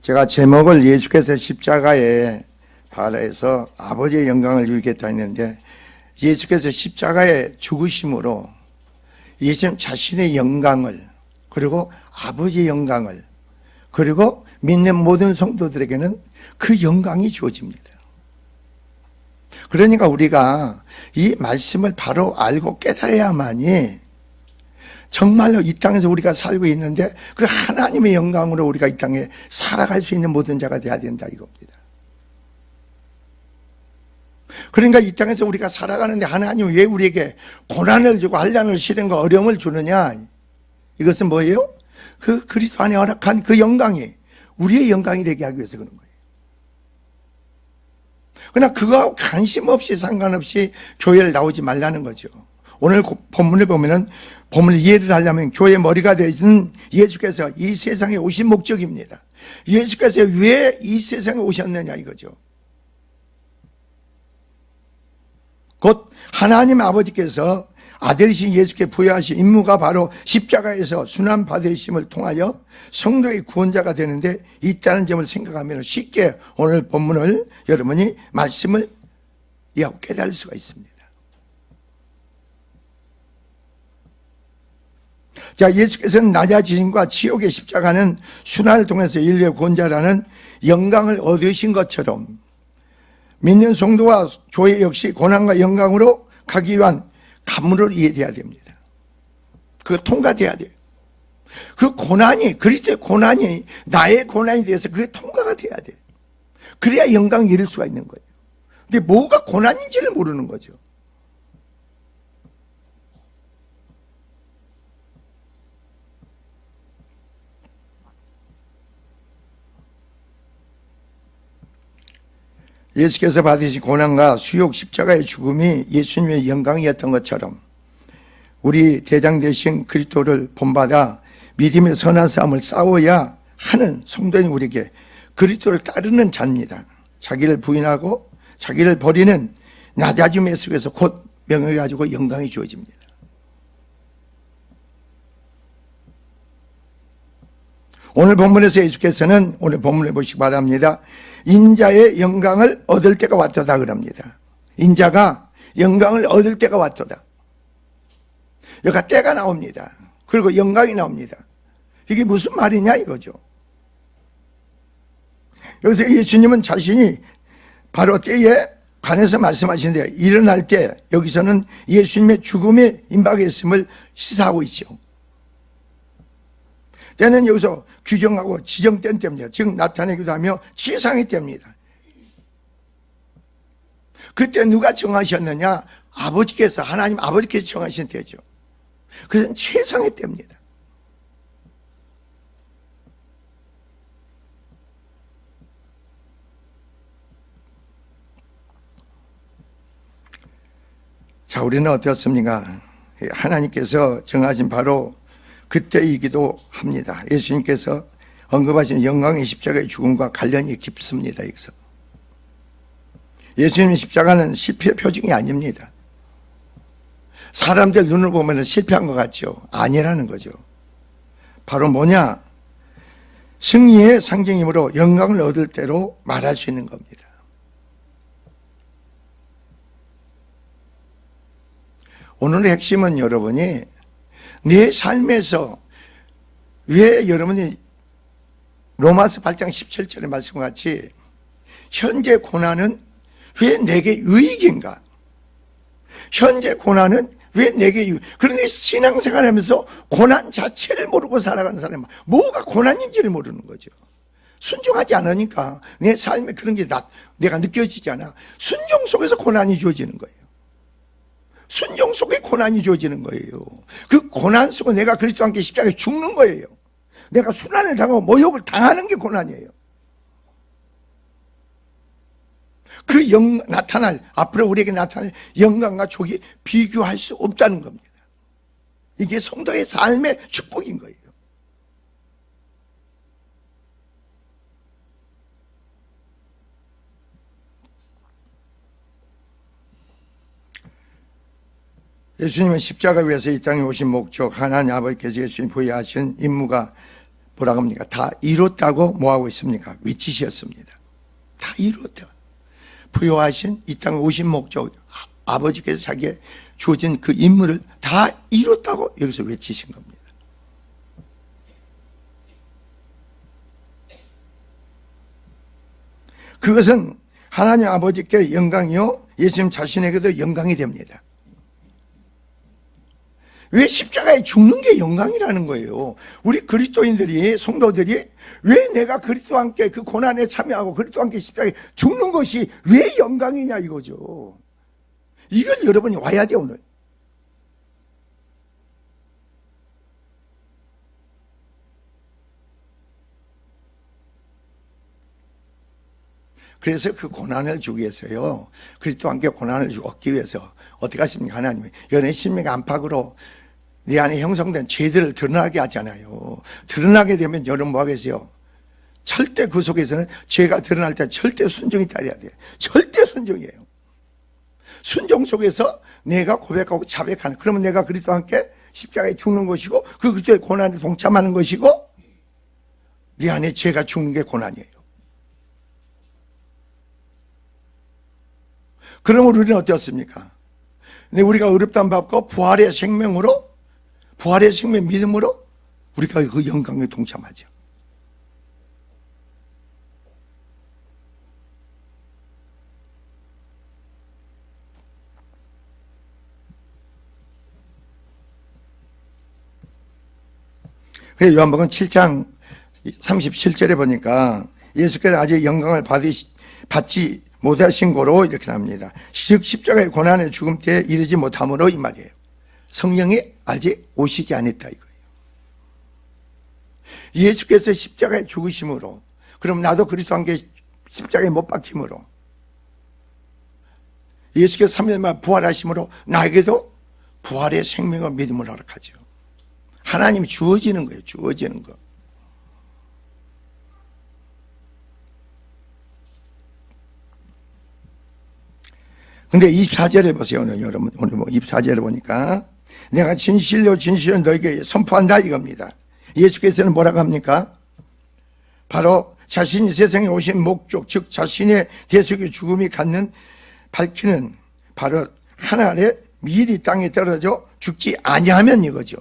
제가 제목을 예수께서 십자가에 발해서 아버지의 영광을 누리겠다 했는데, 예수께서 십자가에 죽으심으로 예수님 자신의 영광을, 그리고 아버지의 영광을, 그리고 믿는 모든 성도들에게는 그 영광이 주어집니다. 그러니까 우리가 이 말씀을 바로 알고 깨달아야만이 정말로 이 땅에서 우리가 살고 있는데 그 하나님의 영광으로 우리가 이 땅에 살아갈 수 있는 모든 자가 되어야 된다 이겁니다. 그러니까 이 땅에서 우리가 살아가는데 하나님은 왜 우리에게 고난을 주고 환난을 시련과 어려움을 주느냐? 이것은 뭐예요? 그 그리스도 안에 허락한 그 영광이 우리의 영광이 되게 하기 위해서 그런 거예요. 그러나 그거하고 관심 없이 상관없이 교회를 나오지 말라는 거죠. 오늘 본문을 보면은 본문을 이해를 하려면 교회의 머리가 되신 예수께서 이 세상에 오신 목적입니다. 예수께서 왜 이 세상에 오셨느냐 이거죠. 곧 하나님 아버지께서 아들이신 예수께 부여하신 임무가 바로 십자가에서 순환받으심을 통하여 성도의 구원자가 되는데 있다는 점을 생각하면 쉽게 오늘 본문을 여러분이 말씀을 이해하고 깨달을 수가 있습니다. 자, 예수께서는 낮아지심과 지옥의 십자가는 순환을 통해서 인류의 구원자라는 영광을 얻으신 것처럼 믿는 성도와 교회 역시 고난과 영광으로 가기 위한 가문으로 이해돼야 됩니다. 그거 통과돼야 돼요. 그 고난이, 그리스도의 고난이 나의 고난이 돼서 그게 통과가 돼야 돼요. 그래야 영광을 이룰 수가 있는 거예요. 근데 뭐가 고난인지를 모르는 거죠. 예수께서 받으신 고난과 수욕 십자가의 죽음이 예수님의 영광이었던 것처럼 우리 대장 되신 그리스도를 본받아 믿음의 선한 싸움을 싸워야 하는 성도인 우리에게 그리스도를 따르는 자입니다. 자기를 부인하고 자기를 버리는 낮아짐의 속에서 곧 명예를 가지고 영광이 주어집니다. 오늘 본문에서 예수께서는 오늘 본문을 보시기 바랍니다. 인자의 영광을 얻을 때가 왔도다 그럽니다. 인자가 영광을 얻을 때가 왔도다. 여기가 때가 나옵니다. 그리고 영광이 나옵니다. 이게 무슨 말이냐 이거죠. 여기서 예수님은 자신이 바로 때에 관해서 말씀하시는데 일어날 때 여기서는 예수님의 죽음에 임박했음을 시사하고 있죠. 때는 여기서 규정하고 지정된 때입니다. 즉 나타내기도 하며 최상의 때입니다. 그때 누가 정하셨느냐? 아버지께서, 하나님 아버지께서 정하신 때죠. 그것은 최상의 때입니다. 자, 우리는 어떻습니까? 하나님께서 정하신 바로 그때이기도 합니다. 예수님께서 언급하신 영광의 십자가의 죽음과 관련이 깊습니다. 여기서 예수님의 십자가는 실패의 표징이 아닙니다. 사람들 눈을 보면 실패한 것 같죠? 아니라는 거죠. 바로 뭐냐? 승리의 상징이므로 영광을 얻을 때로 말할 수 있는 겁니다. 오늘의 핵심은 여러분이 내 삶에서 왜 여러분이 로마서 8장 17절의 말씀과 같이 현재 고난은 왜 내게 유익인가? 현재 고난은 왜 내게 유익? 그런데 신앙생활 하면서 고난 자체를 모르고 살아가는 사람은 뭐가 고난인지를 모르는 거죠. 순종하지 않으니까 내 삶에 그런 게 내가 느껴지지 않아. 순종 속에서 고난이 주어지는 거예요. 순종 속에 고난이 주어지는 거예요. 그 고난 속에 내가 그리스도와 함께 십자가에 죽는 거예요. 내가 순환을 당하고 모욕을 당하는 게 고난이에요. 그 앞으로 우리에게 나타날 영광과 족이 비교할 수 없다는 겁니다. 이게 성도의 삶의 축복인 거예요. 예수님은 십자가 위에서 이 땅에 오신 목적, 하나님 아버지께서 예수님 부여하신 임무가 뭐라고 합니까? 다 이뤘다고 뭐하고 있습니까? 외치셨습니다. 다 이뤘다. 부여하신 이 땅에 오신 목적, 아버지께서 자기의 주어진 그 임무를 다 이뤘다고 여기서 외치신 겁니다. 그것은 하나님 아버지께 영광이요 예수님 자신에게도 영광이 됩니다. 왜 십자가에 죽는 게 영광이라는 거예요? 우리 그리스도인들이, 성도들이 왜 내가 그리스도와 함께 그 고난에 참여하고 그리스도와 함께 십자가에 죽는 것이 왜 영광이냐 이거죠. 이걸 여러분이 와야 돼요, 오늘. 그래서 그 고난을 주기 위해서요, 그리스도와 함께 고난을 얻기 위해서 어떻게 하십니까? 하나님이 연애 신명 안팎으로 내 안에 형성된 죄들을 드러나게 하잖아요. 드러나게 되면 여러분 뭐 하겠어요? 절대 그 속에서는 죄가 드러날 때 절대 순종이 따라야 돼요. 절대 순종이에요. 순종 속에서 내가 고백하고 자백하는, 그러면 내가 그리스도와 함께 십자가에 죽는 것이고 그 그리스도의 고난에 동참하는 것이고 네 안에 죄가 죽는 게 고난이에요. 그러면 우리는 어떻습니까? 우리가 의롭다함 받고 부활의 생명으로, 부활의 생명 믿음으로 우리가 그 영광에 동참하죠. 그래서 요한복음 7장 37절에 보니까 예수께서 아직 영광을 받지 못하신 거로 이렇게 나옵니다. 즉 십자가의 고난의 죽음 때에 이르지 못함으로 이 말이에요. 성령이 아직 오시지 않았다 이거예요. 예수께서 십자가에 죽으심으로, 그럼 나도 그리스도와 함께 십자가에 못 박힘으로, 예수께서 3일 만에 부활하심으로 나에게도 부활의 생명과 믿음을 허락하죠. 하나님이 주어지는 거예요. 주어지는 거. 근데 24절에 보세요. 오늘 여러분, 오늘 뭐 24절에 보니까 내가 진실로 너에게 선포한다 이겁니다. 예수께서는 뭐라고 합니까? 바로 자신이 세상에 오신 목적, 즉 자신의 대속의 죽음이 갖는 밝히는 바로 하늘에 미리 땅에 떨어져 죽지 아니하면 이거죠.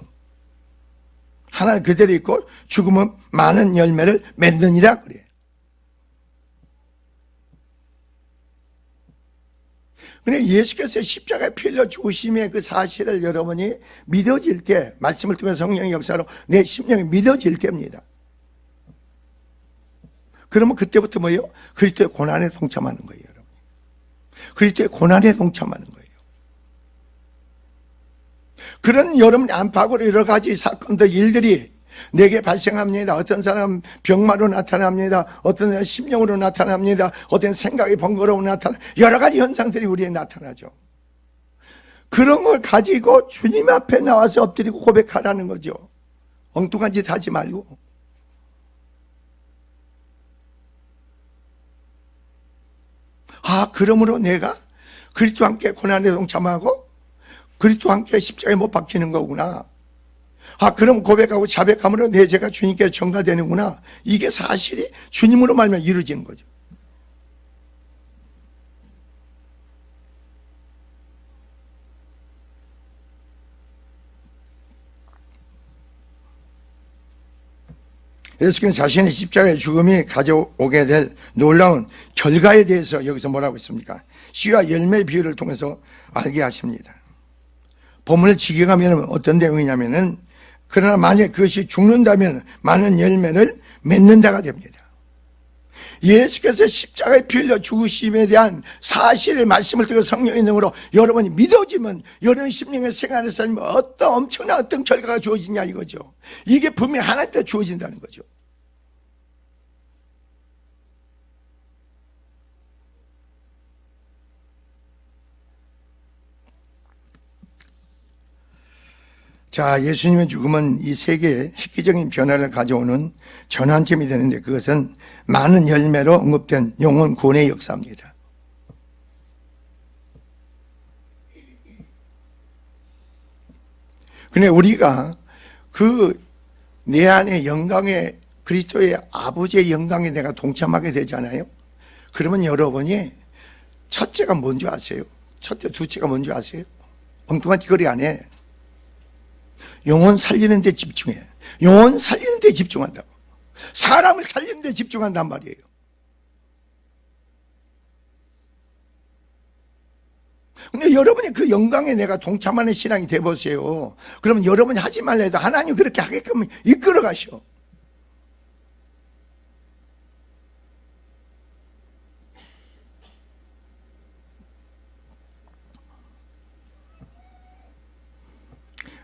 하늘 그대로 있고 죽음은 많은 열매를 맺느니라 그래요. 근데 예수께서 십자가에 피 흘려 죽으심의 그 사실을 여러분이 믿어질 때, 말씀을 통해 성령의 역사로 내 심령이 믿어질 때입니다. 그러면 그때부터 뭐예요? 그리스도의 고난에 동참하는 거예요, 여러분. 그리스도의 고난에 동참하는 거예요. 그런 여러분 안팎으로 여러 가지 사건들, 일들이 내게 발생합니다. 어떤 사람 병마로 나타납니다. 어떤 사람 심령으로 나타납니다. 어떤 생각이 번거로워 나타납니다. 여러 가지 현상들이 우리에 나타나죠. 그런 걸 가지고 주님 앞에 나와서 엎드리고 고백하라는 거죠. 엉뚱한 짓 하지 말고. 아, 그러므로 내가 그리스도와 함께 고난에 동참하고 그리스도와 함께 십자가에 못 박히는 거구나. 아, 그럼 고백하고 자백함으로 내 죄가 주님께 전가되는구나. 이게 사실이 주님으로 말미암아 이루어지는 거죠. 예수께서 자신의 십자가의 죽음이 가져오게 될 놀라운 결과에 대해서 여기서 뭐라고 있습니까? 씨와 열매의 비유를 통해서 알게 하십니다. 본문을 지켜가면 어떤 내용이냐면은, 그러나 만약 그것이 죽는다면 많은 열매를 맺는다가 됩니다. 예수께서 십자가에 피 흘려 죽으심에 대한 사실의 말씀을 듣고 성령의 능으로 여러분이 믿어지면 여러분 심령의 생활에서 어떤 엄청난 어떤 결과가 주어지냐 이거죠. 이게 분명히 하나님께 주어진다는 거죠. 자, 예수님의 죽음은 이 세계에 획기적인 변화를 가져오는 전환점이 되는데, 그것은 많은 열매로 언급된 영혼 구원의 역사입니다. 그런데 우리가 그 내 안에 영광의 그리스도의 아버지의 영광에 내가 동참하게 되잖아요. 그러면 여러분이 첫째가 뭔지 아세요? 첫째, 둘째가 뭔지 아세요? 엉뚱한 짓거리 안 해. 영혼 살리는 데 집중해. 영혼 살리는 데 집중한다고. 사람을 살리는 데 집중한단 말이에요. 근데 여러분이 그 영광에 내가 동참하는 신앙이 돼보세요. 그러면 여러분이 하지 말라 해도 하나님 그렇게 하게끔 이끌어 가셔.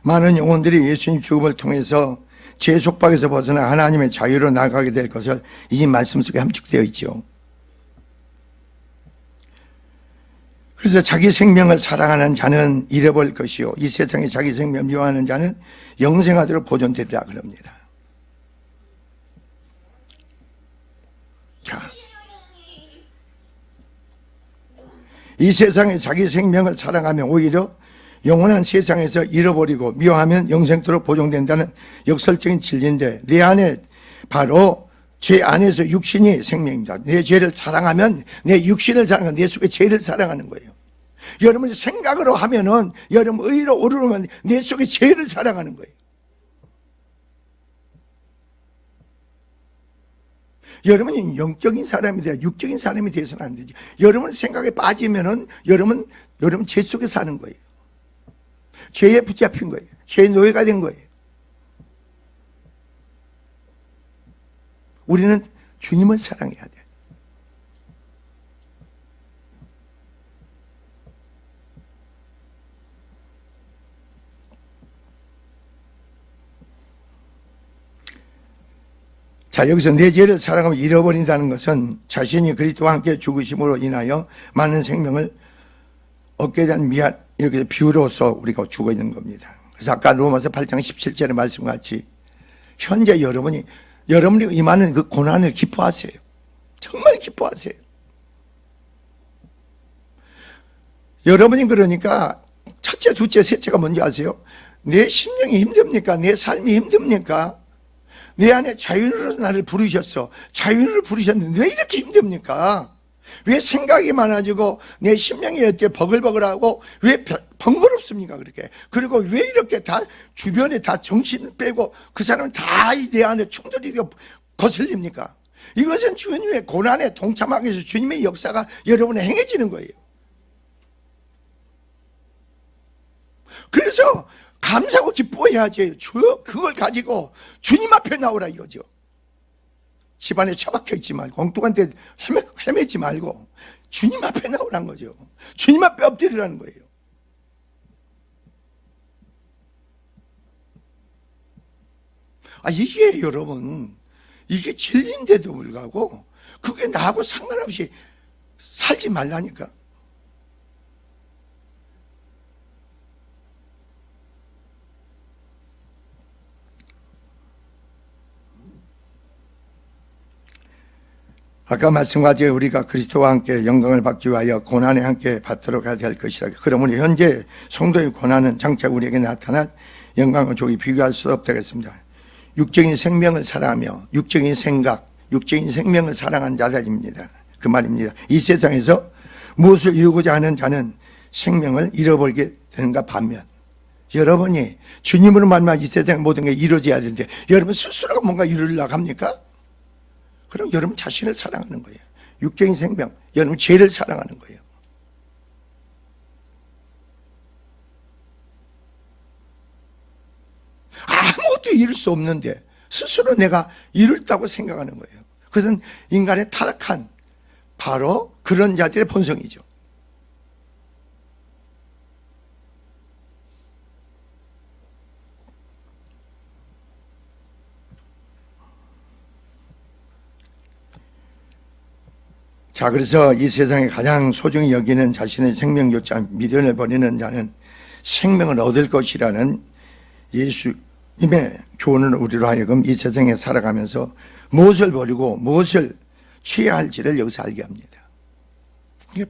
많은 영혼들이 예수님 죽음을 통해서 죄 속박에서 벗어나 하나님의 자유로 나가게 될 것을 이 말씀 속에 함축되어 있죠. 그래서 자기 생명을 사랑하는 자는 잃어버릴 것이요 이 세상에 자기 생명을 미워하는 자는 영생하도록 보존되리라 그럽니다. 자, 이 세상에 자기 생명을 사랑하면 오히려 영원한 세상에서 잃어버리고 미워하면 영생토록 보존된다는 역설적인 진리인데, 내 안에 바로 죄 안에서 육신이 생명입니다. 내 죄를 사랑하면 내 육신을 사랑하는, 내 속에 죄를 사랑하는 거예요. 여러분이 생각으로 하면은, 여러분 의로 오르면 내 속에 죄를 사랑하는 거예요. 여러분이 영적인 사람이 돼야 육적인 사람이 돼서는 안 되죠. 여러분 생각에 빠지면은 여러분 죄 속에 사는 거예요. 죄에 붙잡힌 거예요. 죄의 노예가 된 거예요. 우리는 주님을 사랑해야 돼. 자, 여기서 내 죄를 사랑하면 잃어버린다는 것은 자신이 그리스도와 함께 죽으심으로 인하여 많은 생명을 얻게 된 이렇게 비유로서 우리가 죽어 있는 겁니다. 그래서 아까 로마서 8장 17절의 말씀과 같이 현재 여러분이 임하는 그 고난을 기뻐하세요. 정말 기뻐하세요. 여러분이 그러니까 첫째, 둘째, 셋째가 뭔지 아세요? 내 심령이 힘듭니까? 내 삶이 힘듭니까? 내 안에 자유로 나를 부르셨어. 자유를 부르셨는데 왜 이렇게 힘듭니까? 왜 생각이 많아지고 내 심령이 이렇게 버글버글하고 왜 번거롭습니까? 그렇게. 그리고 왜 이렇게 다 주변에 다 정신을 빼고 그 사람은 다 내 안에 충돌이 되고 거슬립니까? 이것은 주님의 고난에 동참하기 위해서 주님의 역사가 여러분에 행해지는 거예요. 그래서 감사하고 기뻐해야지. 그걸 가지고 주님 앞에 나오라 이거죠. 집안에 처박혀 있지 말고 엉뚱한 데 헤매지 말고 주님 앞에 나오란 거죠. 주님 앞에 엎드리라는 거예요. 이게 여러분, 이게 진리인데도 불구하고 그게 나하고 상관없이 살지 말라니까. 아까 말씀과같이 우리가 그리스도와 함께 영광을 받기 위하여 고난에 함께 받도록 해야 될 것이라. 그러므로 현재 성도의 고난은 장차 우리에게 나타난 영광과 조기 비교할 수 없다겠습니다. 육적인 생명을 사랑하며 육적인 생각, 육적인 생명을 사랑한 자들입니다. 그 말입니다. 이 세상에서 무엇을 이루고자 하는 자는 생명을 잃어버리게 되는가 반면, 여러분이 주님으로 말미암아 이 세상의 모든 게 이루어져야 되는데 여러분 스스로가 뭔가 이루려고 합니까? 그럼 여러분 자신을 사랑하는 거예요. 육적인 생명, 여러분 죄를 사랑하는 거예요. 아무것도 이룰 수 없는데 스스로 내가 이룰다고 생각하는 거예요. 그것은 인간의 타락한 바로 그런 자들의 본성이죠. 자, 그래서 이 세상에 가장 소중히 여기는 자신의 생명조차 미련해버리는 자는 생명을 얻을 것이라는 예수님의 교훈을 우리로 하여금 이 세상에 살아가면서 무엇을 버리고 무엇을 취해야 할지를 여기서 알게 합니다.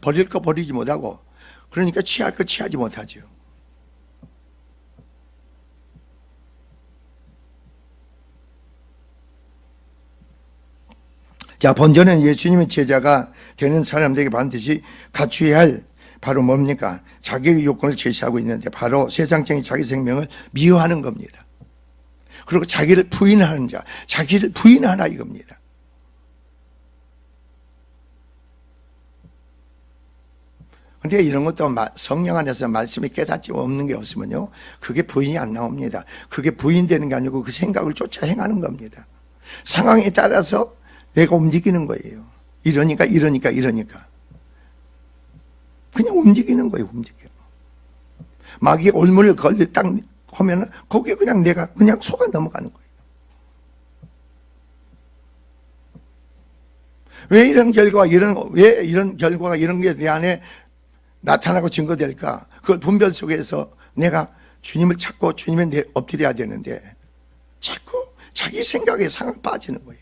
버릴 거 버리지 못하고, 그러니까 취할 거 취하지 못하죠. 자, 본전은 예수님의 제자가 되는 사람들에게 반드시 갖추어야 할 바로 뭡니까? 자기의 요건을 제시하고 있는데 바로 세상적인 자기 생명을 미워하는 겁니다. 그리고 자기를 부인하는 자, 자기를 부인하나 이겁니다. 그런데 이런 것도 성령 안에서 말씀이 깨닫지 없는 게 없으면요, 그게 부인이 안 나옵니다. 그게 부인되는 게 아니고 그 생각을 쫓아 행하는 겁니다. 상황에 따라서 내가 움직이는 거예요. 이러니까 그냥 움직이는 거예요. 움직여. 마귀의 올무를 걸리 딱 하면은 거기에 그냥 내가 그냥 속아 넘어가는 거예요. 왜 이런 결과가 이런 게 내 안에 나타나고 증거될까? 그걸 분별 속에서 내가 주님을 찾고 주님의 엎드려야 되는데 자꾸 자기 생각에 상을 빠지는 거예요.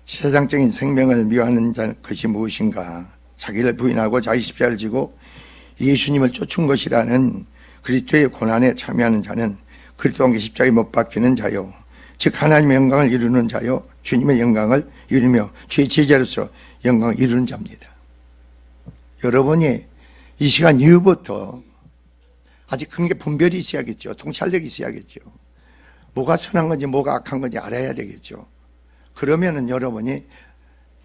세상적인 생명을 미워하는 것이 무엇인가? 자기를 부인하고 자기 십자가를 지고 예수님을 쫓은 것이라는 그리스도의 고난에 참여하는 자는 그리스도와 함께 십자가에 못 박히는 자요, 즉 하나님의 영광을 이루는 자요, 주님의 영광을 이루며 주의 제자로서 영광을 이루는 자입니다. 여러분이 이 시간 이후부터 아직 그런 게 분별이 있어야겠죠. 통찰력이 있어야겠죠. 뭐가 선한 건지 뭐가 악한 건지 알아야 되겠죠. 그러면은 여러분이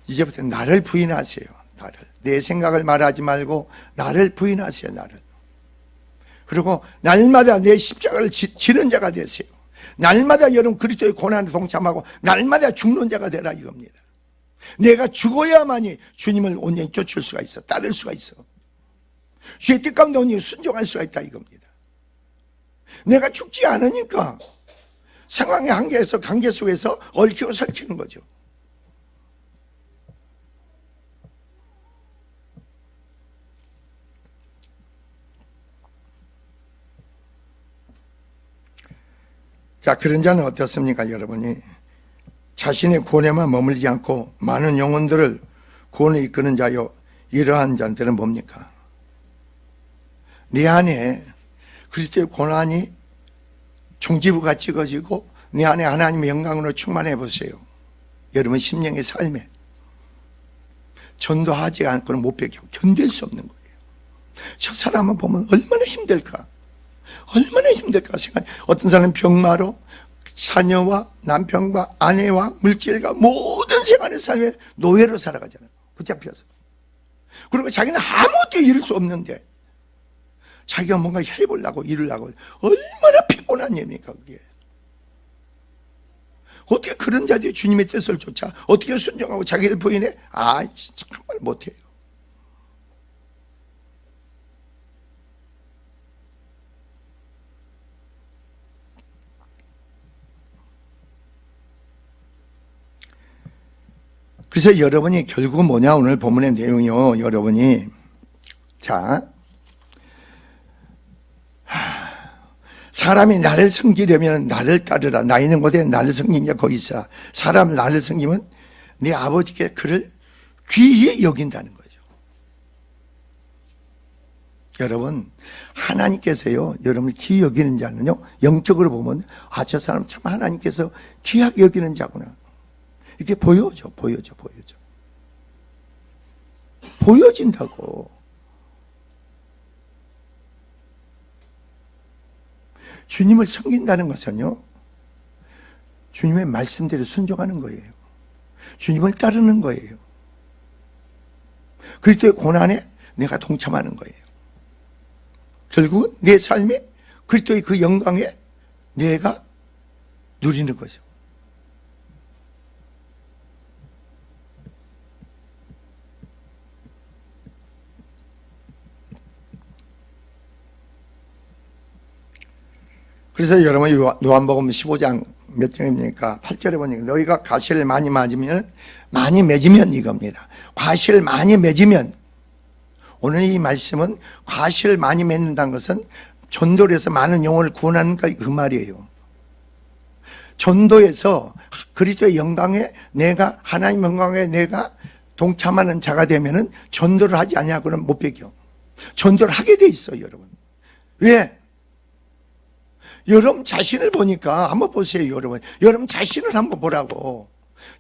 이제부터 나를 부인하세요. 나를. 내 생각을 말하지 말고 나를 부인하세요. 나를. 그리고 날마다 내 십자가를 지는 자가 되세요. 날마다 여러분 그리스도의 고난에 동참하고 날마다 죽는 자가 되라 이겁니다. 내가 죽어야만이 주님을 온전히 쫓을 수가 있어. 따를 수가 있어. 주의 뜻 가운데 온전히 순종할 수가 있다 이겁니다. 내가 죽지 않으니까 상황의 한계에서 관계 속에서 얽히고 설키는 거죠. 자, 그런 자는 어떻습니까, 여러분이? 자신의 구원에만 머물지 않고 많은 영혼들을 구원에 이끄는 자요, 이러한 자들은 뭡니까? 내 안에 그리스도의 고난이 종지부가 찍어지고 내 안에 하나님의 영광으로 충만해 보세요. 여러분 심령의 삶에 전도하지 않고는 못 베겨 견딜 수 없는 거예요. 저 사람을 보면 얼마나 힘들까? 얼마나 힘들까 생각. 어떤 사람은 병마로 자녀와 남편과 아내와 물질과 모든 생활의 삶에 노예로 살아가잖아요. 붙잡혀서. 그리고 자기는 아무것도 이룰 수 없는데 자기가 뭔가 해보려고 이루려고 얼마나 피곤한 일입니까 그게. 어떻게 그런 자들이 주님의 뜻을 쫓아 어떻게 순종하고 자기를 부인해? 아 진짜 정말 못해요. 그래서 여러분이 결국은 뭐냐, 오늘 본문의 내용이요, 여러분이 자, 사람이 나를 섬기려면 나를 따르라. 나 있는 곳에 나를 섬기냐 거기 있어. 사람 나를 섬기면 내 아버지께 그를 귀히 여긴다는 거죠. 여러분 하나님께서요, 여러분을 귀히 여기는 자는요, 영적으로 보면 아, 저 사람 참 하나님께서 귀하게 여기는 자구나, 이렇게 보여진다고. 주님을 섬긴다는 것은요, 주님의 말씀대로 순종하는 거예요. 주님을 따르는 거예요. 그리스도의 고난에 내가 동참하는 거예요. 결국은 내 삶에 그리스도의 그 영광에 내가 누리는 거죠. 그래서 여러분 요한복음 15장 몇 장입니까? 8절에 보니까 너희가 과실을 많이 맺으면 이겁니다. 과실을 많이 맺으면, 오늘 이 말씀은 과실을 많이 맺는다는 것은 전도를 해서 많은 영혼을 구원하는 그 말이에요. 전도에서 그리스도의 영광에 내가, 하나님 영광에 내가 동참하는 자가 되면은 전도를 하지 아니하고는 못 배겨. 전도를 하게 돼 있어요, 여러분. 왜? 여러분 자신을 보니까 한번 보세요, 여러분. 여러분 자신을 한번 보라고.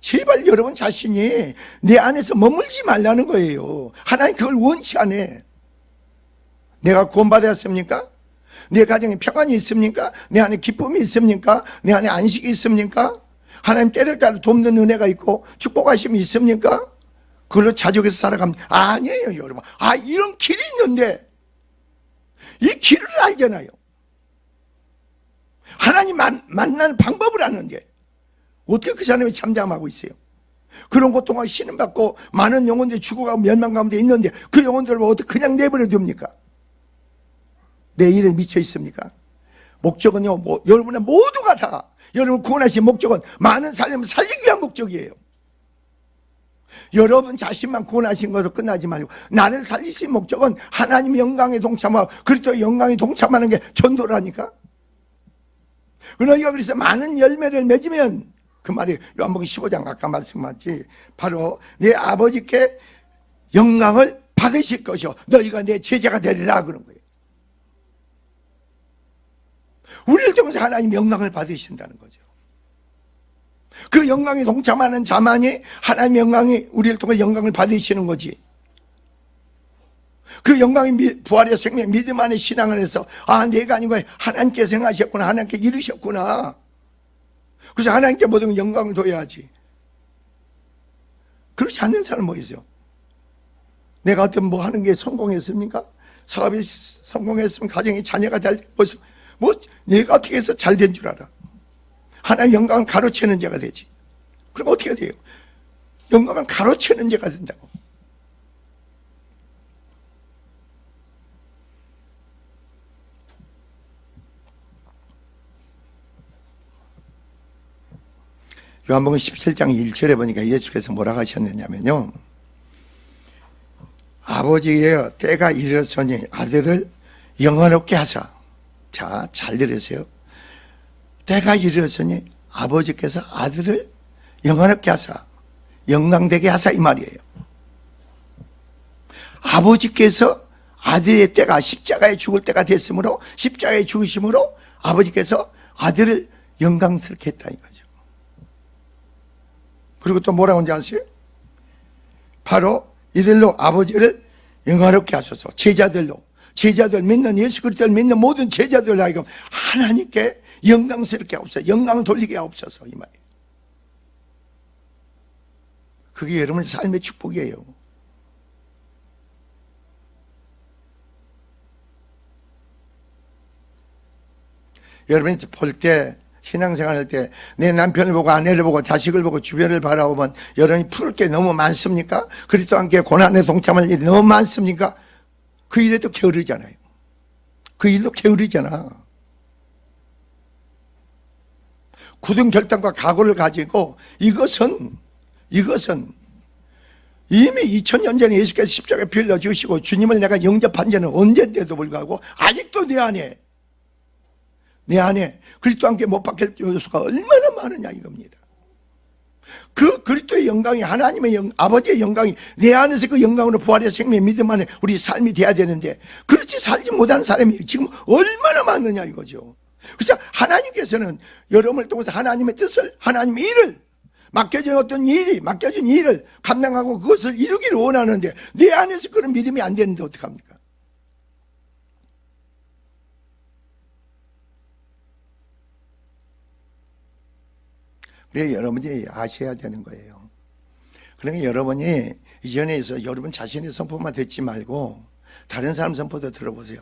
제발 여러분 자신이 내 안에서 머물지 말라는 거예요. 하나님 그걸 원치 않아. 내가 구원받았습니까? 내 가정에 평안이 있습니까? 내 안에 기쁨이 있습니까? 내 안에 안식이 있습니까? 하나님 때를 따라 돕는 은혜가 있고 축복하심이 있습니까? 그걸로 자족해서 살아갑니다. 아니에요, 여러분. 이런 길이 있는데 이 길을 알잖아요. 하나님 만나는 방법을 아는데 어떻게 그 사람이 잠잠하고 있어요? 그런 고통과 신음받고 많은 영혼들이 죽어가고 멸망 가운데 있는데 그 영혼들을 어떻게 그냥 내버려 둡니까? 내 일에 미쳐 있습니까? 목적은요, 여러분의 모두가 다 여러분 구원하신 목적은 많은 사람을 살리기 위한 목적이에요. 여러분 자신만 구원하신 것으로 끝나지 말고 나를 살리신 목적은 하나님 영광에 동참하고 그리스도의 영광에 동참하는 게 전도라니까. 그러니까 그래서 많은 열매를 맺으면 그 말이 요한복음 15장 아까 말씀하셨지, 바로 내 아버지께 영광을 받으실 것이요 너희가 내 제자가 되리라 그런 거예요. 우리를 통해서 하나님 영광을 받으신다는 거죠. 그 영광에 동참하는 자만이 하나님 영광이 우리를 통해 영광을 받으시는 거지. 그 영광의 부활의 생명 믿음 안에 신앙을 해서 내가 아니고 하나님께서 행하셨구나, 하나님께 이루셨구나. 그래서 하나님께 모든 영광을 둬야지. 그렇지 않는 사람은 뭐 있어요? 내가 어떤 뭐 하는 게 성공했습니까? 사업이 성공했으면 가정이 자녀가 잘 벌써 내가 어떻게 해서 잘 된 줄 알아? 하나님 영광을 가로채는 자가 되지. 그럼 어떻게 돼요? 영광을 가로채는 자가 된다고. 요한복음 17장 1절에 보니까 예수께서 뭐라고 하셨느냐면요, 아버지의 때가 이르렀으니 아들을 영원롭게 하사. 자, 잘 들으세요. 때가 이르렀으니 아버지께서 아들을 영원롭게 하사, 영광되게 하사, 이 말이에요. 아버지께서 아들의 때가 십자가에 죽을 때가 됐으므로, 십자가에 죽으심으로 아버지께서 아들을 영광스럽게 했다 이거죠. 그리고 또 뭐라고 하는지 아세요? 바로 이들로 아버지를 영화롭게 하소서. 제자들 믿는 예수 그리스도를 믿는 모든 제자들로 하여금 하나님께 영광스럽게 하옵소서, 영광을 돌리게 하옵소서, 이 말이에요. 그게 여러분의 삶의 축복이에요. 여러분이 볼 때, 신앙생활 할 때 내 남편을 보고 아내를 보고 자식을 보고 주변을 바라보면 여러분이 풀을 게 너무 많습니까? 그리스도와 함께 고난에 동참할 일이 너무 많습니까? 그 일에도 게으르잖아요. 그 일도 게으르잖아. 굳은 결단과 각오를 가지고 이것은 이미 2000년 전에 예수께서 십자가에 피 흘려 주시고 주님을 내가 영접한 지는 언제인데도 불구하고 아직도 내 안에 그리스도와 함께 못 박힐 요소가 얼마나 많으냐 이겁니다. 그 그리스도의 영광이, 하나님의 아버지의 영광이 내 안에서 그 영광으로 부활의 생명 믿음 안에 우리 삶이 돼야 되는데 그렇지 살지 못하는 사람이 지금 얼마나 많느냐 이거죠. 그래서 하나님께서는 여러분을 통해서 하나님의 뜻을, 하나님의 일을, 맡겨진 일을 감당하고 그것을 이루기를 원하는데 내 안에서 그런 믿음이 안 되는데 어떡합니까? 그래 여러분이 아셔야 되는 거예요. 그러니까 여러분이 이전에서 여러분 자신의 선포만 듣지 말고 다른 사람 선포도 들어보세요.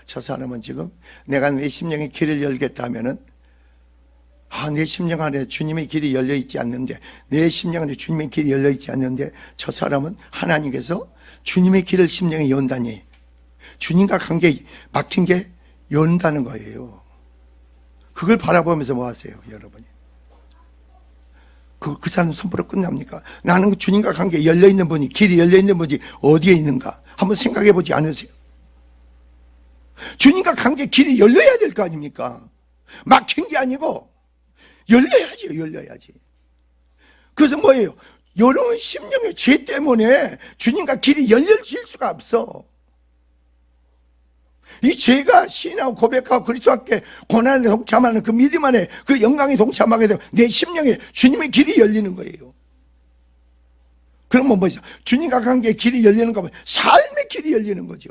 저 사람은 지금 내가 내 심령의 길을 열겠다 하면은 내 심령 안에 주님의 길이 열려 있지 않는데, 내 심령 안에 주님의 길이 열려 있지 않는데 저 사람은 하나님께서 주님의 길을 심령에 연다니 주님과 관계 막힌 게 연다는 거예요. 그걸 바라보면서 뭐 하세요, 여러분이? 그 사람 선포로 끝납니까? 나는 주님과 관계 열려있는 분이, 길이 열려있는 분이 어디에 있는가? 한번 생각해 보지 않으세요? 주님과 관계 길이 열려야 될 거 아닙니까? 막힌 게 아니고 열려야지. 그래서 뭐예요? 여러분 심령의 죄 때문에 주님과 길이 열려질 수가 없어. 이 죄가 신하고 고백하고 그리스도와 함께 고난에 동참하는 그 믿음 안에 그 영광에 동참하게 되면 내 심령에 주님의 길이 열리는 거예요. 그러면 뭐죠? 주님과 관계의 길이 열리는 거면 삶의 길이 열리는 거죠.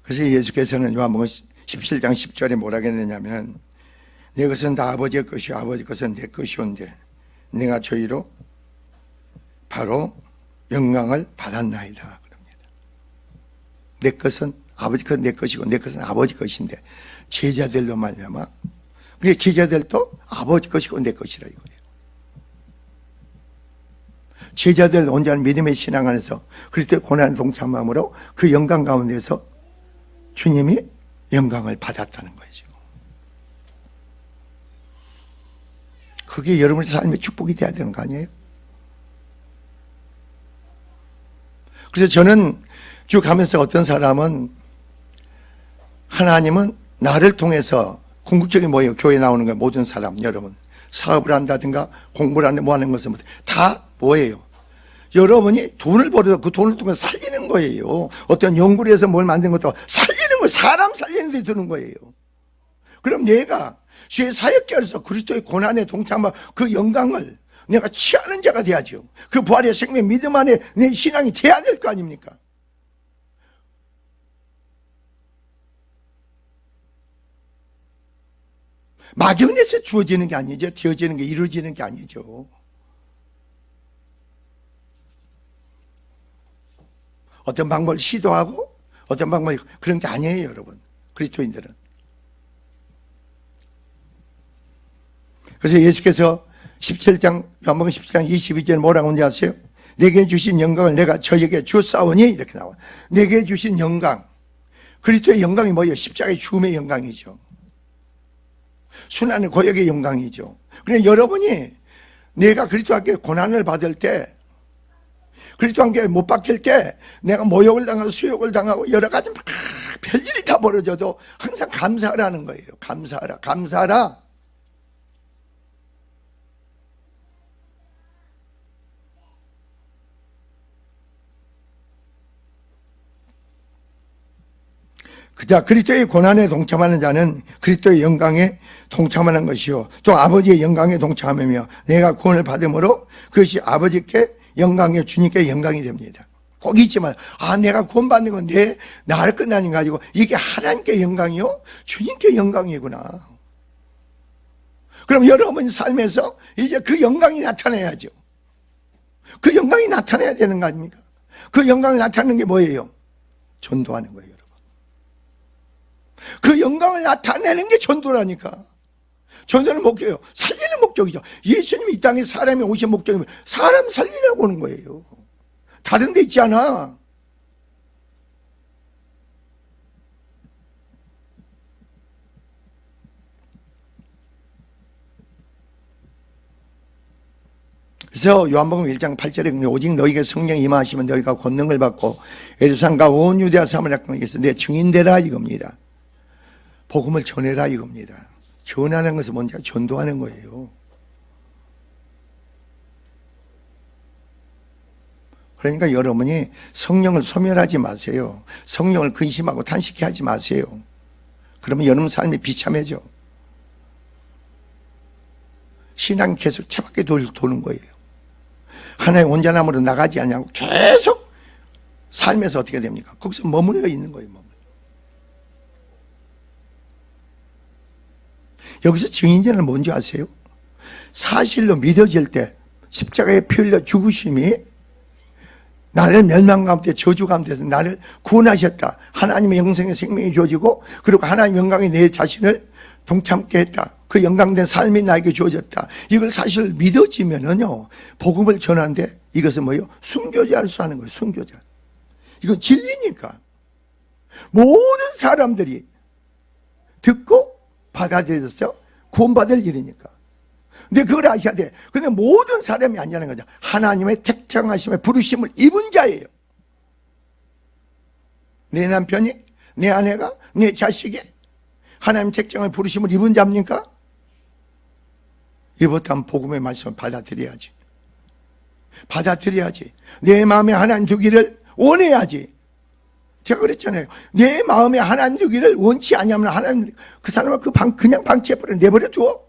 그래서 예수께서는 요한복음 17장 10절에 뭐라 했느냐면 내 것은 다 아버지의 것이요 아버지 것은 내 것이온데 내가 저희로 바로 영광을 받았나이다 그럽니다. 내 것은 아버지 것 내 것이고 내 것은 아버지 것인데 제자들로 말미암아 그래 제자들도 아버지 것이고 내 것이라 이거예요. 제자들 온전한 믿음의 신앙 안에서 그리스도의 고난에 동참함으로 그 영광 가운데서 주님이 영광을 받았다는 거죠. 그게 여러분의 삶의 축복이 돼야 되는 거 아니에요? 그래서 저는 쭉 가면서 어떤 사람은 하나님은 나를 통해서 궁극적인 뭐예요? 교회 나오는 거 모든 사람 여러분 사업을 한다든가 공부를 한다 뭐 하는 것은 다 뭐예요? 여러분이 돈을 벌어서 그 돈을 통해서 살리는 거예요. 어떤 연구를 해서 뭘 만든 것도 살리는 거 사람 살리는 데 드는 거예요. 그럼 내가 주의 사역자로서 그리스도의 고난에 동참하고 그 영광을 내가 취하는 자가 돼야죠. 그 부활의 생명 믿음 안에 내 신앙이 돼야 될 거 아닙니까? 막연해서 주어지는 게 아니죠. 되어지는 게 이루어지는 게 아니죠. 어떤 방법을 시도하고 어떤 방법이 그런 게 아니에요 여러분 그리스도인들은. 그래서 예수께서 17장 요한복음 17장 22절에 뭐라고 하는지 아세요? 내게 주신 영광을 내가 저에게 주사오니 이렇게 나와요. 내게 주신 영광 그리스도의 영광이 뭐예요? 십자가의 죽음의 영광이죠. 순환의 고역의 영광이죠. 그러니까 여러분이 내가 그리스도와 함께 고난을 받을 때 그리스도와 함께 못 박힐 때 내가 모욕을 당하고 수욕을 당하고 여러 가지 막 별일이 다 벌어져도 항상 감사하라는 거예요. 감사하라. 감사하라. 그자 그리스도의 고난에 동참하는 자는 그리스도의 영광에 동참하는 것이요 또 아버지의 영광에 동참하며 내가 구원을 받음으로 그것이 아버지께 영광이 주님께 영광이 됩니다. 꼭 잊지 마요. 아 내가 구원받는 건 내 나를 끝나는 거 가지고 이게 하나님께 영광이요? 주님께 영광이구나. 그럼 여러분 삶에서 이제 그 영광이 나타나야죠. 그 영광이 나타나야 되는 거 아닙니까? 그 영광을 나타내는 게 뭐예요? 전도하는 거예요 여러분. 그 영광을 나타내는 게 전도라니까. 전도는 목적이에요. 살리는 목적이죠. 예수님이 이 땅에 사람이 오신 목적이 사람 살리려고 오는 거예요. 다른 데 있지 않아. 그래서 요한복음 1장 8절에 오직 너희에게 성령이 임하시면 너희가 권능을 받고 예루살렘과 온 유대와 사마리아에서 내 증인되라 이겁니다. 복음을 전해라 이겁니다. 전하는 것은 뭔지 전도하는 거예요. 그러니까 여러분이 성령을 소멸하지 마세요. 성령을 근심하고 탄식해 하지 마세요. 그러면 여러분 삶이 비참해져. 신앙이 계속 차갑게 도는 거예요. 하나의 온전함으로 나가지 않냐고 계속 삶에서 어떻게 됩니까? 거기서 머물러 있는 거예요. 여기서 증인자는 뭔지 아세요? 사실로 믿어질 때 십자가에 피 흘려 죽으심이 나를 멸망 가운데 저주 가운데서 나를 구원하셨다. 하나님의 영생의 생명이 주어지고 그리고 하나님의 영광에 내 자신을 동참케 했다. 그 영광된 삶이 나에게 주어졌다. 이걸 사실 믿어지면은요 복음을 전하는데 이것은 뭐예요? 순교자를 수하는 거예요. 순교자. 이건 진리니까 모든 사람들이 듣고 받아들여서 구원받을 일이니까. 근데 그걸 아셔야 돼. 근데 모든 사람이 아니라는 거죠. 하나님의 택정하심의 부르심을 입은 자예요. 내 남편이, 내 아내가, 내 자식이 하나님 택정의 부르심을 입은 자입니까? 이렇다면 복음의 말씀을 받아들여야지. 받아들여야지. 내 마음에 하나님 두기를 원해야지. 제가 그랬잖아요. 내 마음에 하나님 두기를 원치 않으면 하나님 그 사람을 그냥 방치해버려 내버려 두어.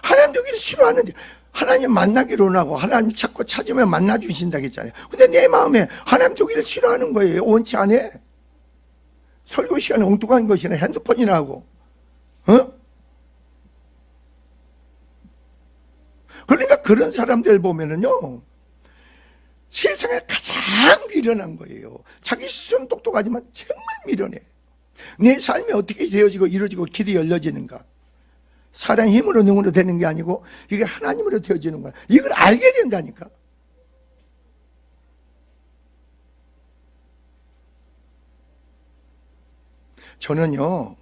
하나님 두기를 싫어하는데 하나님 만나기로 원하고 하나님 찾고 찾으면 만나 주신다고 했잖아요. 근데 내 마음에 하나님 두기를 싫어하는 거예요. 원치 않아. 설교 시간에 엉뚱한 것이나 핸드폰이나 하고. 그러니까 그런 사람들 보면은요, 세상에 가장 미련한 거예요. 자기 스스로는 똑똑하지만 정말 미련해. 내 삶이 어떻게 되어지고 이루어지고 길이 열려지는가. 사람의 힘으로 능으로 되는 게 아니고 이게 하나님으로 되어지는 거야. 이걸 알게 된다니까. 저는요,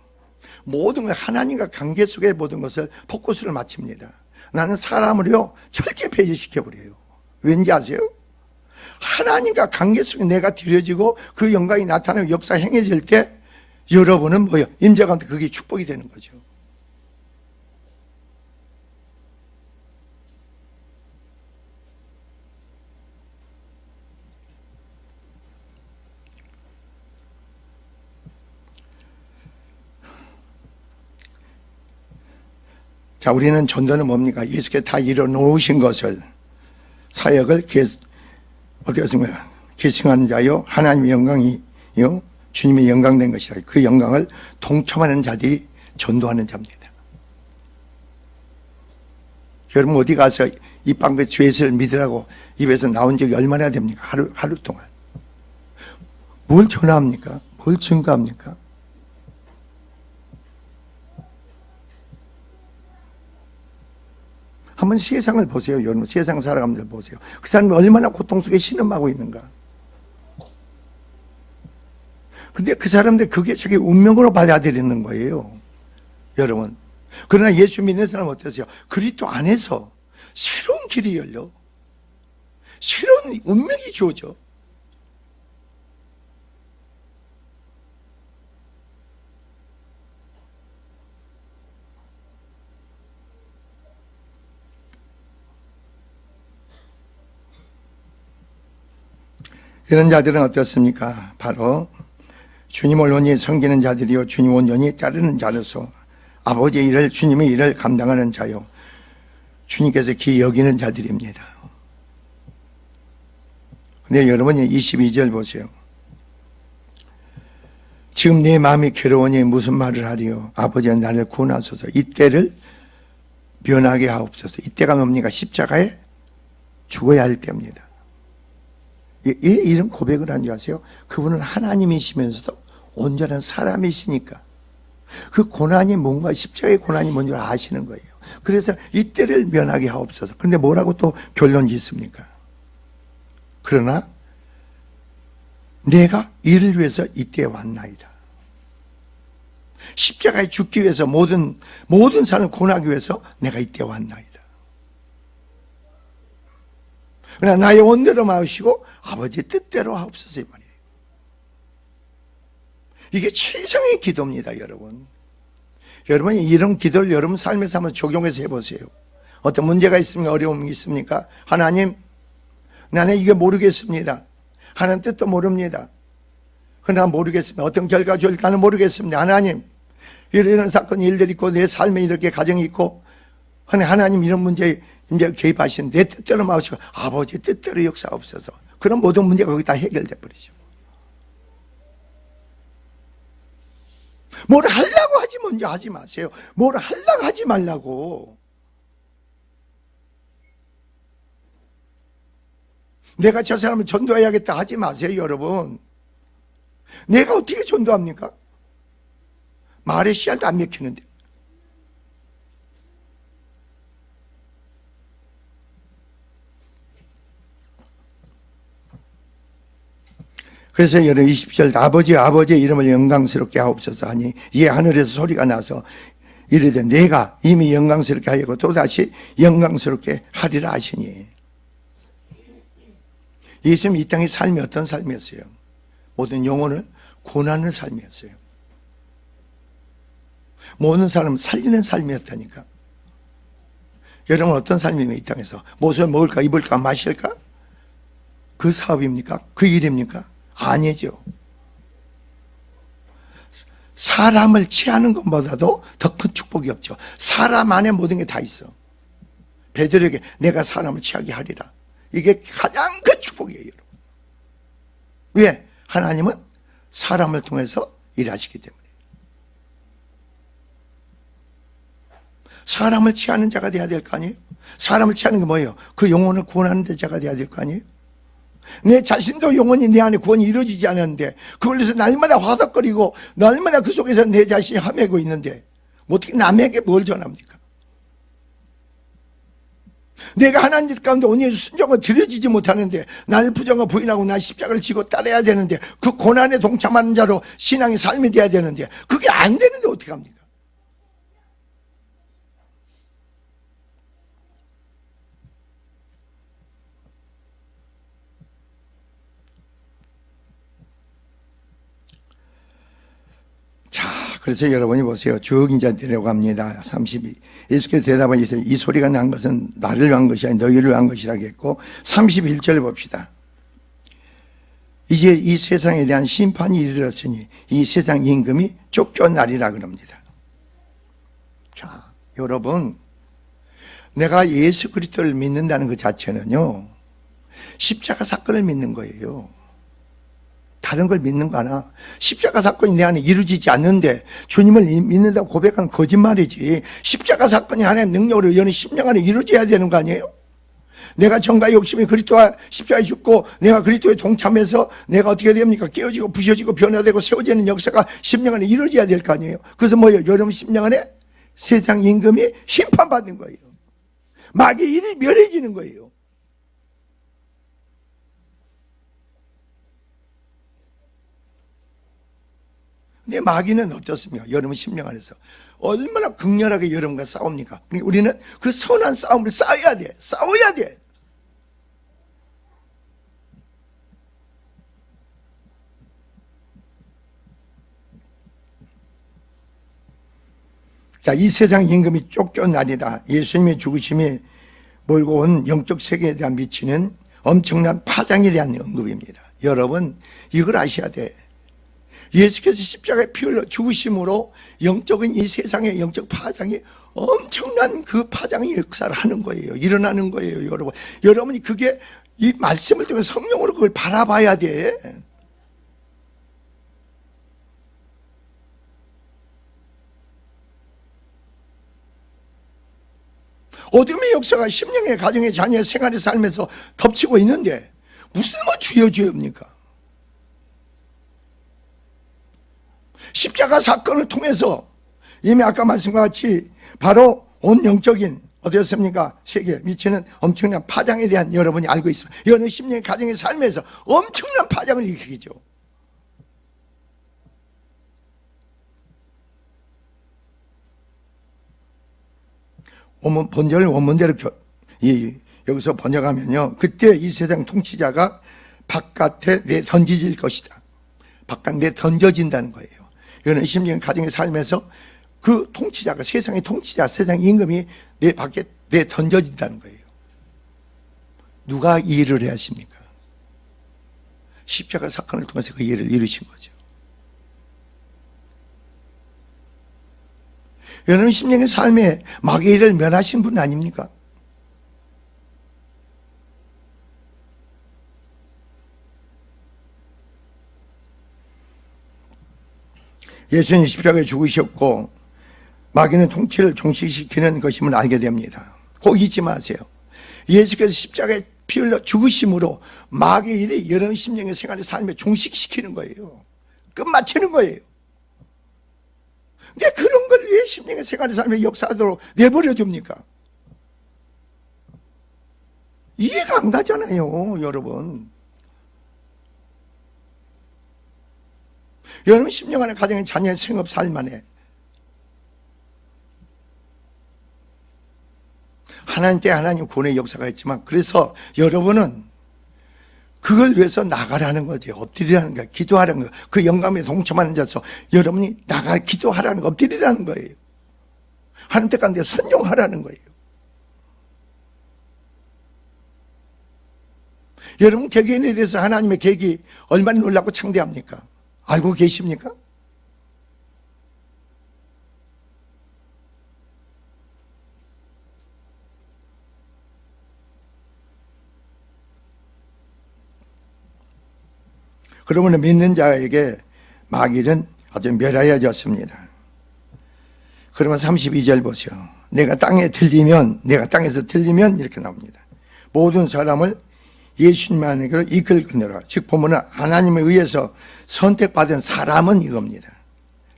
모든 걸 하나님과 관계 속의 모든 것을 포커스를 맞춥니다. 나는 사람을요 철저히 배제시켜버려요. 왠지 아세요? 하나님과 관계 속에 내가 드려지고 그 영광이 나타나고 역사 행해질 때 여러분은 뭐예요? 임재가운데 그게 축복이 되는 거죠. 자, 우리는 전도는 뭡니까? 예수께서 다 이뤄놓으신 것을, 사역을 어떻게 했습니까? 계승하는 자요, 하나님의 영광이요, 주님의 영광된 것이다. 그 영광을 동참하는 자들이 전도하는 자입니다. 여러분 어디 가서 입방그 죄를 믿으라고 입에서 나온 적이 얼마나 됩니까? 하루 동안. 뭘 전화합니까? 뭘 증거합니까? 한번 세상을 보세요. 여러분 세상 사람들 보세요. 그 사람이 얼마나 고통 속에 신음하고 있는가. 근데 그 사람들 그게 자기 운명으로 받아들이는 거예요. 여러분. 그러나 예수 믿는 사람은 어떠세요? 그리스도 안에서 새로운 길이 열려. 새로운 운명이 주어져. 이런 자들은 어떻습니까? 바로 주님을 온전히 섬기는 자들이요, 주님 온전히 따르는 자로서 아버지의 일을, 주님의 일을 감당하는 자요, 주님께서 귀히 여기는 자들입니다. 근데 여러분이 22절 보세요. 지금 내 마음이 괴로우니 무슨 말을 하리요? 아버지가 나를 구원하소서. 이때를 면하게 하옵소서. 이때가 뭡니까? 십자가에 죽어야 할 때입니다. 왜 이런 고백을 하는지 아세요? 그분은 하나님이시면서도 온전한 사람이시니까 그 고난이 뭔가, 십자가의 고난이 뭔지 아시는 거예요. 그래서 이때를 면하게 하옵소서. 근데 뭐라고 또 결론 짓습니까? 그러나 내가 이를 위해서 이때에 왔나이다. 십자가에 죽기 위해서 모든 사람을 구원하기 위해서 내가 이때에 왔나이다. 그러나 나의 원대로 마으시고 아버지의 뜻대로 하옵소서, 이 말이에요. 이게 최상의 기도입니다, 여러분. 여러분이 이런 기도를 여러분 삶에서 한번 적용해서 해보세요. 어떤 문제가 있습니까? 어려움이 있습니까? 하나님, 나는 이게 모르겠습니다. 하나님 뜻도 모릅니다. 그러나 모르겠습니다. 어떤 결과가 좋을지 나는 모르겠습니다. 하나님, 이런 사건, 일들이 있고 내 삶에 이렇게 가정이 있고 하나님 이런 문제에 이제 개입하신 내 뜻대로 마시고 아버지의 뜻대로 역사하옵소서. 그럼 모든 문제가 거기 다 해결돼 버리죠. 뭘 하려고 하지 먼저 하지 마세요. 뭘 하려고 하지 말라고. 내가 저 사람을 전도해야겠다 하지 마세요, 여러분. 내가 어떻게 전도합니까? 말의 씨알도 안 맥히는데. 그래서 여러분 20절 아버지의 이름을 영광스럽게 하옵소서 하니 이에 하늘에서 소리가 나서 이르되 내가 이미 영광스럽게 하였고 또다시 영광스럽게 하리라 하시니. 예수님 이 땅의 삶이 어떤 삶이었어요? 모든 영혼을 구원하는 삶이었어요. 모든 사람을 살리는 삶이었다니까. 여러분 어떤 삶이면 이 땅에서 무엇을 먹을까 입을까 마실까? 그 사업입니까? 그 일입니까? 아니죠. 사람을 취하는 것보다도 더 큰 축복이 없죠. 사람 안에 모든 게 다 있어. 베드로에게 내가 사람을 취하게 하리라. 이게 가장 큰 축복이에요, 여러분. 왜? 하나님은 사람을 통해서 일하시기 때문에. 사람을 취하는 자가 돼야 될 거 아니에요? 사람을 취하는 게 뭐예요? 그 영혼을 구원하는 데 자가 돼야 될 거 아니에요? 내 자신도 영혼이 내 안에 구원이 이루어지지 않았는데 그걸 위해서 날마다 화덕거리고 날마다 그 속에서 내 자신이 헤매고 있는데 어떻게 남에게 뭘 전합니까? 내가 하나님 가운데 온전히 순종을 드려지지 못하는데 나를 부정하고 부인하고 나 십자가를 지고 따라야 되는데 그 고난에 동참하는 자로 신앙의 삶이 돼야 되는데 그게 안 되는데 어떻게 합니까? 자, 그래서 여러분이 보세요. 쭉 이제 내려갑니다. 32. 예수께서 대답하시되 이 소리가 난 것은 나를 위한 것이 아니 너희를 위한 것이라고 했고 31절 봅시다. 이제 이 세상에 대한 심판이 이르렀으니 이 세상 임금이 쫓겨나리라 그럽니다. 자, 여러분 내가 예수 그리스도를 믿는다는 그 자체는요 십자가 사건을 믿는 거예요. 다른 걸 믿는 거 하나. 십자가 사건이 내 안에 이루어지지 않는데 주님을 믿는다고 고백하는 거짓말이지. 십자가 사건이 하나님의 능력으로 여는 심령 안에 이루어져야 되는 거 아니에요? 내가 정과 욕심이 그리스도와 십자가에 죽고 내가 그리스도에 동참해서 내가 어떻게 됩니까? 깨어지고 부셔지고 변화되고 세워지는 역사가 심령 안에 이루어져야 될 거 아니에요? 그래서 뭐예요? 여러분 심령 안에 세상 임금이 심판받는 거예요. 마귀의 일이 멸해지는 거예요. 근데 마귀는 어떻습니까? 여러분 심령 안에서 얼마나 극렬하게 여러분과 싸웁니까? 우리는 그 선한 싸움을 싸워야 돼. 싸워야 돼. 자, 이 세상 임금이 쫓겨나리다. 예수님의 죽으심이 몰고 온 영적 세계에 대한 미치는 엄청난 파장에 대한 언급입니다. 여러분 이걸 아셔야 돼. 예수께서 십자가에 피 흘려 죽으심으로 영적인 이 세상의 영적 파장이 엄청난 그 파장의 역사를 하는 거예요. 일어나는 거예요, 여러분. 여러분이 그게 이 말씀을 통해 성령으로 그걸 바라봐야 돼. 어둠의 역사가 심령의 가정의 자녀의 생활의 삶에서 덮치고 있는데 무슨 뭐 주여주여입니까? 십자가 사건을 통해서 이미 아까 말씀과 같이 바로 온 영적인 어디였습니까? 세계에 미치는 엄청난 파장에 대한 여러분이 알고 있습니다. 여러분 심령의 가정의 삶에서 엄청난 파장을 일으키죠. 본절 원문대로 여기서 번역하면요. 그때 이 세상 통치자가 바깥에 내던져질 것이다. 바깥 내던져진다는 거예요. 이거는 심령 가정의 삶에서 그 통치자가 세상의 통치자, 세상 임금이 내 밖에 내던져진다는 거예요. 누가 이 일을 해야 하십니까? 십자가 사건을 통해서 그 일을 이루신 거죠. 여러분 심령의 삶에 마귀의 일을 면하신 분 아닙니까? 예수님 십자가에 죽으셨고 마귀는 통치를 종식시키는 것임을 알게 됩니다. 꼭 잊지 마세요. 예수께서 십자가에 피 흘려 죽으심으로 마귀의 일이 여러분 심령의 생활의 삶에 종식시키는 거예요. 끝마치는 거예요. 근데 그런 걸 왜 심령의 생활의 삶에 역사하도록 내버려 둡니까? 이해가 안 가잖아요, 여러분. 여러분 심령 안에 가정의 자녀의 생업 삶 안에 하나님 때 하나님 구원의 역사가 있지만, 그래서 여러분은 그걸 위해서 나가라는 거지. 엎드리라는 거야. 기도하라는 거야. 그 영감에 동참하는 자서 여러분이 나가 기도하라는 거, 엎드리라는 거예요. 하나님 때 가운데 순종하라는 거예요. 여러분 개개인에 대해서 하나님의 계획이 얼마나 놀랍고 창대합니까? 알고 계십니까? 그러면 믿는 자에게 마귀는 아주 멸하여졌습니다. 그러면 32절 보세요. 내가 땅에서 들리면 이렇게 나옵니다. 모든 사람을 예수님 안에로 이끌거니와. 즉 보면은 하나님에 의해서 선택받은 사람은 이겁니다.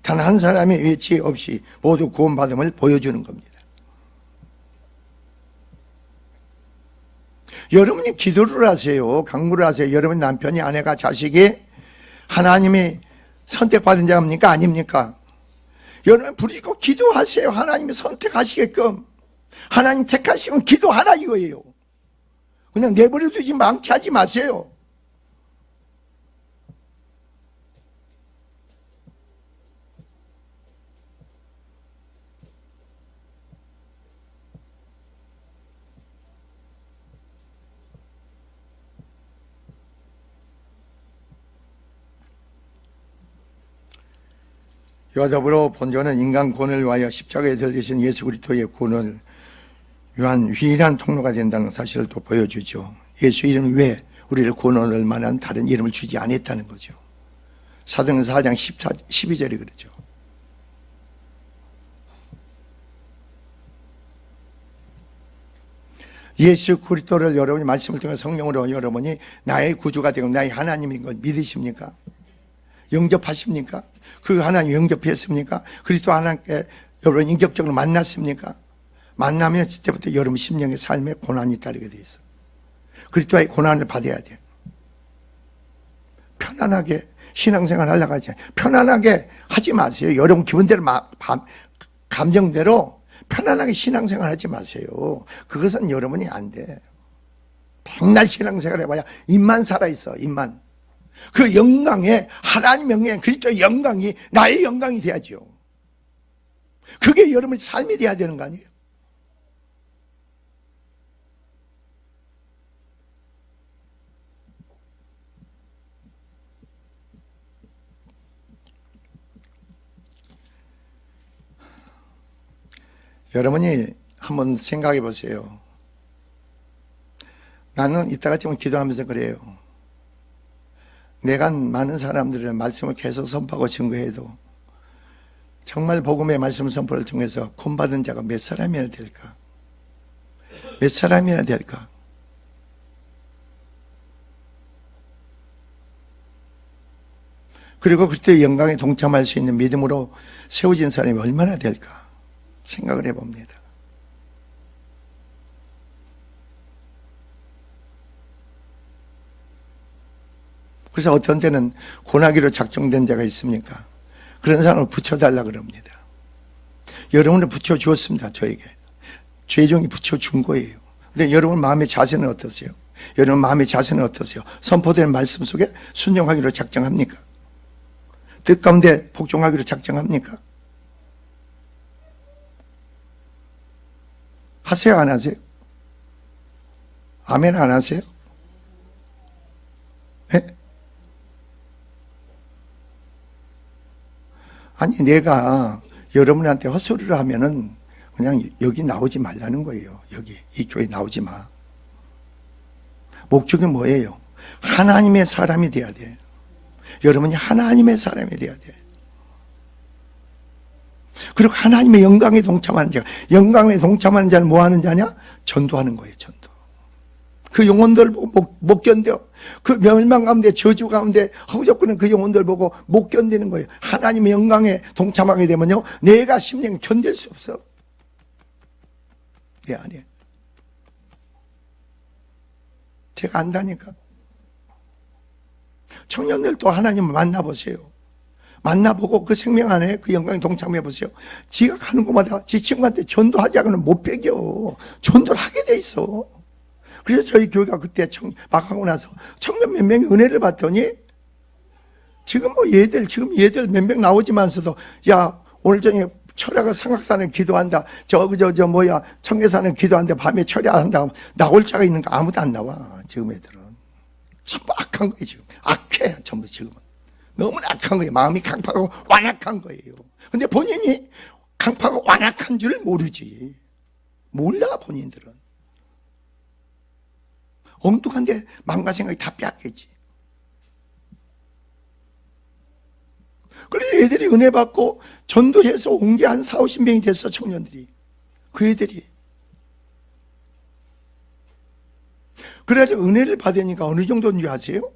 단 한 사람의 외치 없이 모두 구원받음을 보여주는 겁니다. 여러분이 기도를 하세요. 강구를 하세요. 여러분 남편이, 아내가, 자식이 하나님이 선택받은 자입니까? 아닙니까? 여러분 부르시고 기도하세요. 하나님이 선택하시게끔. 하나님 택하시면 기도하라 이거예요. 그냥 내버려 두지 망치하지 마세요. 이와 더불어 본전은 인간 구원을 위하여 십자가에 달리신 예수 그리스도의 구원을 위한 유일한 통로가 된다는 사실을 또 보여주죠. 예수 이름 외에 우리를 구원할 만한 다른 이름을 주지 않았다는 거죠. 사도행전 4장 12절이 그러죠. 예수 그리스도를 여러분이 말씀을 통해 성령으로 여러분이 나의 구주가 되고 나의 하나님인 걸 믿으십니까? 영접하십니까? 그 하나님 영접했습니까? 그리스도 하나님께 여러분 인격적으로 만났습니까? 만나면 그때부터 여러분 심령의 삶에 고난이 따르게 돼 있어. 그리스도의 고난을 받아야 돼. 편안하게 신앙생활 하려고 하지. 편안하게 하지 마세요. 여러분 기분대로 감정대로 편안하게 신앙생활 하지 마세요. 그것은 여러분이 안 돼. 백날 신앙생활 해봐야 입만 살아있어. 입만. 그 영광에 하나님 영광, 그리스도의 영광이 나의 영광이 돼야죠. 그게 여러분의 삶이 돼야 되는 거 아니에요? 여러분이 한번 생각해 보세요. 나는 이따가 좀 기도하면서 그래요. 내가 많은 사람들의 말씀을 계속 선포하고 증거해도 정말 복음의 말씀 선포를 통해서 구원받은 자가 몇 사람이나 될까? 몇 사람이나 될까? 그리고 그때 영광에 동참할 수 있는 믿음으로 세워진 사람이 얼마나 될까? 생각을 해봅니다. 그래서 어떤 때는 고나기로 작정된 자가 있습니까? 그런 사람을 붙여달라 그럽니다. 여러분을 붙여주었습니다. 저에게. 죄종이 붙여준 거예요. 근데 여러분 마음의 자세는 어떠세요? 여러분 마음의 자세는 어떠세요? 선포된 말씀 속에 순종하기로 작정합니까? 뜻 가운데 복종하기로 작정합니까? 하세요, 안 하세요? 아멘 안 하세요? 네? 아니 내가 여러분한테 헛소리를 하면은 그냥 여기 나오지 말라는 거예요. 여기 이 교회 나오지 마. 목적이 뭐예요? 하나님의 사람이 돼야 돼. 여러분이 하나님의 사람이 돼야 돼. 그리고 하나님의 영광에 동참하는 자, 영광에 동참하는 자는 뭐 하는 자냐? 전도하는 거예요. 전도. 그 영혼들 보고 못 견뎌. 그 멸망 가운데 저주 가운데 허우적거리는 그 영혼들 보고 못 견디는 거예요. 하나님의 영광에 동참하게 되면요, 내가 심령이 견딜 수 없어. 내 안에. 제가 안다니까. 청년들도 하나님을 만나보세요. 만나보고 그 생명 안에 그 영광에 동참해 보세요. 지가 가는 곳마다 지 친구한테 전도하자고는 못 배겨. 전도를 하게 돼 있어. 그래서 저희 교회가 그때 막 하고 나서 청년 몇 명이 은혜를 받더니 지금 얘들 몇 명 나오지만서도 야, 오늘 저녁에 철야가 삼각산에 기도한다. 청계산에 기도한다. 밤에 철야한다. 나올 자가 있는가? 아무도 안 나와. 지금 애들은. 전부 악한 거예요, 지금. 악해, 전부 지금은. 너무나 악한 거예요. 마음이 강팍하고 완악한 거예요. 근데 본인이 강팍하고 완악한 줄 모르지. 몰라, 본인들은. 엉뚱한데 마음과 생각이 다 빼앗겠지. 그래서 애들이 은혜 받고 전도해서 온 게 한 40-50명이 됐어, 청년들이. 그 애들이. 그래가지고 은혜를 받으니까 어느 정도인 줄 아세요?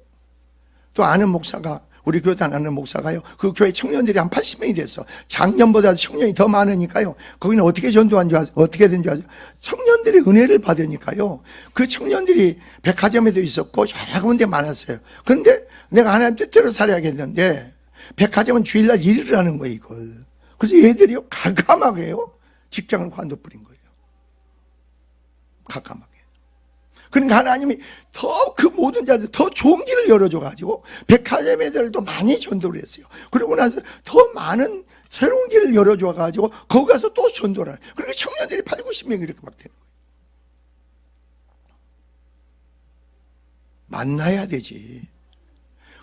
또 아는 목사가, 우리 교단 아는 목사가요, 그 교회 청년들이 한 80명이 됐어. 작년보다 청년이 더 많으니까요. 거기는 어떻게 전도한 줄 아세요? 어떻게 된 줄 아세요? 청년들이 은혜를 받으니까요. 그 청년들이 백화점에도 있었고 여러 군데 많았어요. 그런데 내가 하나님 뜻대로 살아야겠는데 백화점은 주일날 일을 하는 거예요, 이걸. 그래서 얘들이요, 가감하게요, 직장을 관둬버린 거예요. 가감하게. 그러니까 하나님이 더 그 모든 자들 더 좋은 길을 열어줘가지고 백화점 애들도 많이 전도를 했어요. 그러고 나서 더 많은 새로운 길을 열어줘가지고 거기 가서 또 전도를 해요. 그러니까 청년들이 80-90명 이렇게 막 되는 거예요. 만나야 되지.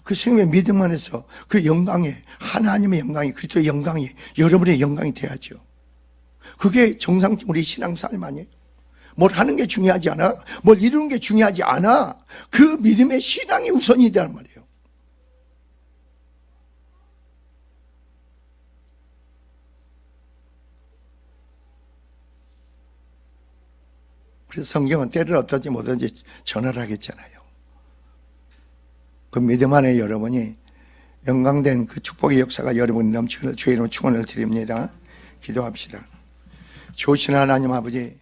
그 생명의 믿음 안에서 그 영광이, 하나님의 영광이, 그리스도의 영광이 여러분의 영광이 돼야죠. 그게 정상 우리 신앙삶 아니에요. 뭘 하는 게 중요하지 않아. 뭘 이루는 게 중요하지 않아. 그 믿음의 신앙이 우선이란 말이에요. 그래서 성경은 때를 어떤지 뭐든지 전하라 하겠잖아요. 그 믿음 안에 여러분이 영광된 그 축복의 역사가 여러분 넘치기를 주의 이름으로 축원을 드립니다. 기도합시다. 좋으신 하나님 아버지,